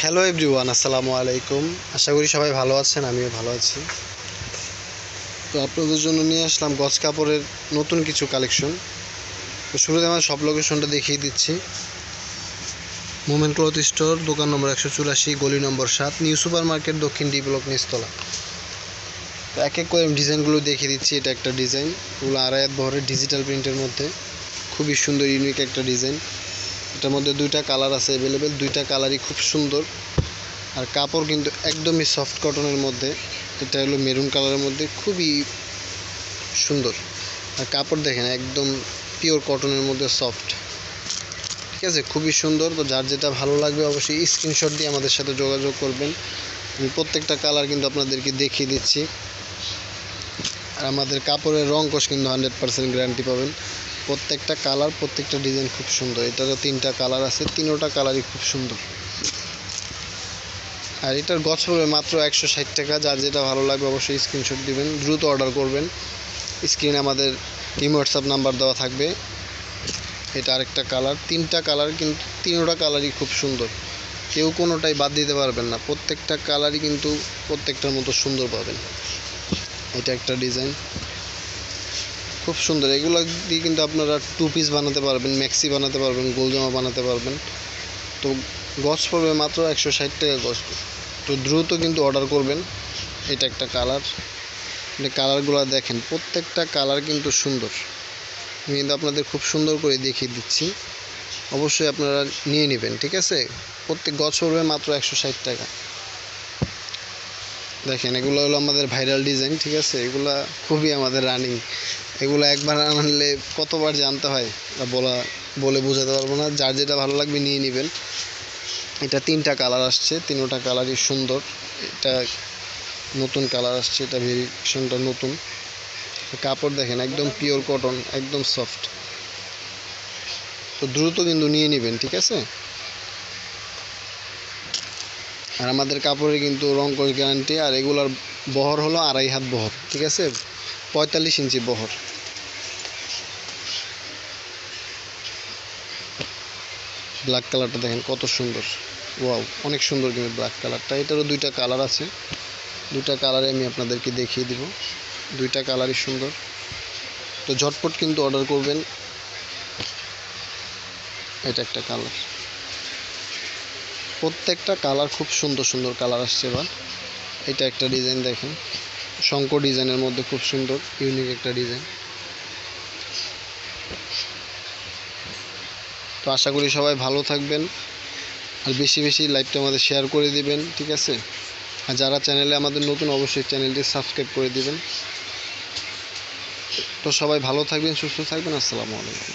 Hello everyone, আসসালামু আলাইকুম। আশা করি সবাই ভালো আছেন, আমিও ভালো আছি। তো আপনাদের জন্য নিয়ে আসলাম গজ কাপড়ের নতুন কিছু কালেকশন। তো শুরুতে আমার সব লোকেশনটা দেখিয়ে দিচ্ছি। মোমেন্ট ক্লথ স্টোর, দোকান নম্বর 184, গলি নম্বর 7, নিউ সুপার মার্কেট, দক্ষিণ ডি ব্লক, নিচতলা। তো এক এক করে ডিজাইনগুলো দেখিয়ে দিচ্ছি। এটা একটা ডিজাইন, ওগুলো আড়াই হাত বহরের ডিজিটাল প্রিন্টের মধ্যে খুবই সুন্দর ইউনিক একটা ডিজাইন। এটার মধ্যে দুইটা কালার আছে অ্যাভেলেবেল, দুইটা কালারই খুব সুন্দর। আর কাপড় কিন্তু একদমই সফট কটনের মধ্যে। এটা হলো মেরুন কালারের মধ্যে, খুবই সুন্দর। আর কাপড় দেখেন একদম পিওর কটনের মধ্যে সফট, ঠিক আছে, খুবই সুন্দর। তো যার যেটা ভালো লাগবে অবশ্যই স্ক্রিনশট দিয়ে আমাদের সাথে যোগাযোগ করবেন। আমি প্রত্যেকটা কালার কিন্তু আপনাদেরকে দেখিয়ে দিচ্ছি। আর আমাদের কাপড়ের রং কোষ কিন্তু 100% গ্যারান্টি পাবেন। প্রত্যেকটা কালার, প্রত্যেকটা ডিজাইন খুব সুন্দর। এটারও 3টা কালার আছে, 3টা কালারই খুব সুন্দর। আর এটার গজ পড়বে মাত্র 160 টাকা। যার যেটা ভালো লাগবে অবশ্যই স্ক্রিনশট দিবেন, দ্রুত অর্ডার করবেন। স্ক্রিনে আমাদের হোয়াটসঅ্যাপ নাম্বার দেওয়া থাকবে। এটা আরেকটা কালার, 3টা কালার, কিন্তু 3টা কালারই খুব সুন্দর। কেউ কোনোটাই বাদ দিতে পারবেন না, প্রত্যেকটা কালারই কিন্তু প্রত্যেকটার মতো সুন্দর পাবেন। এটা একটা ডিজাইন খুব সুন্দর। এগুলো দিয়ে কিন্তু আপনারা 2 পিস বানাতে পারবেন, ম্যাক্সি বানাতে পারবেন, গোলজামা বানাতে পারবেন। তো গজ পড়বে মাত্র 160 টাকা গজ। তো দ্রুত কিন্তু অর্ডার করবেন। এটা একটা কালার, কালারগুলো দেখেন, প্রত্যেকটা কালার কিন্তু সুন্দর। আমি কিন্তু আপনাদের খুব সুন্দর করে দেখিয়ে দিচ্ছি, অবশ্যই আপনারা নিয়ে নেবেন, ঠিক আছে। প্রত্যেক গজ পড়বে মাত্র 160 টাকা। দেখেন এগুলো হলো আমাদের ভাইরাল ডিজাইন, ঠিক আছে। এগুলা খুবই আমাদের রানিং। এগুলো একবার আনলে কতবার জানতে হয় বলে বোঝাতে পারবো না। যার যেটা ভালো লাগবে নিয়ে নেবেন। এটা 3টা কালার আসছে, 3টা কালারই সুন্দর। এটা নতুন কালার আসছে, এটা ভেরিয়েশনটা নতুন। কাপড় দেখেন একদম পিওর কটন, একদম সফট। তো দ্রুত কিন্তু নিয়ে নেবেন, ঠিক আছে। আর আমাদের কাপড়ে কিন্তু রং কোষ গ্যারান্টি। আর এগুলার বহর হলো 2.5 হাত বহর, ঠিক আছে, 45 ইঞ্চি বহর। ব্ল্যাক কালারটা দেখেন কত সুন্দর, ওয়াও, অনেক সুন্দর কিন্তু ব্ল্যাক কালারটা। এটারও 2টা কালার আছে, 2টা কালারে আমি আপনাদেরকে দেখিয়ে দিব। 2টা কালারই সুন্দর। তো ঝটপট কিন্তু অর্ডার করবেন। এটা একটা কালার, প্রত্যেকটা কালার খুব সুন্দর সুন্দর কালার আসছে এবার। এটা একটা ডিজাইন দেখেন, শঙ্কর ডিজাইনের মধ্যে খুব সুন্দর ইউনিক একটা ডিজাইন। তো আশা করি সবাই ভালো থাকবেন। আর বেশি বেশি লাইভটা আমাদের শেয়ার করে দিবেন, ঠিক আছে। আর যারা চ্যানেলে আমাদের নতুন, অবশ্যই চ্যানেলটি সাবস্ক্রাইব করে দিবেন। তো সবাই ভালো থাকবেন, সুস্থ থাকবেন। আসসালামু আলাইকুম।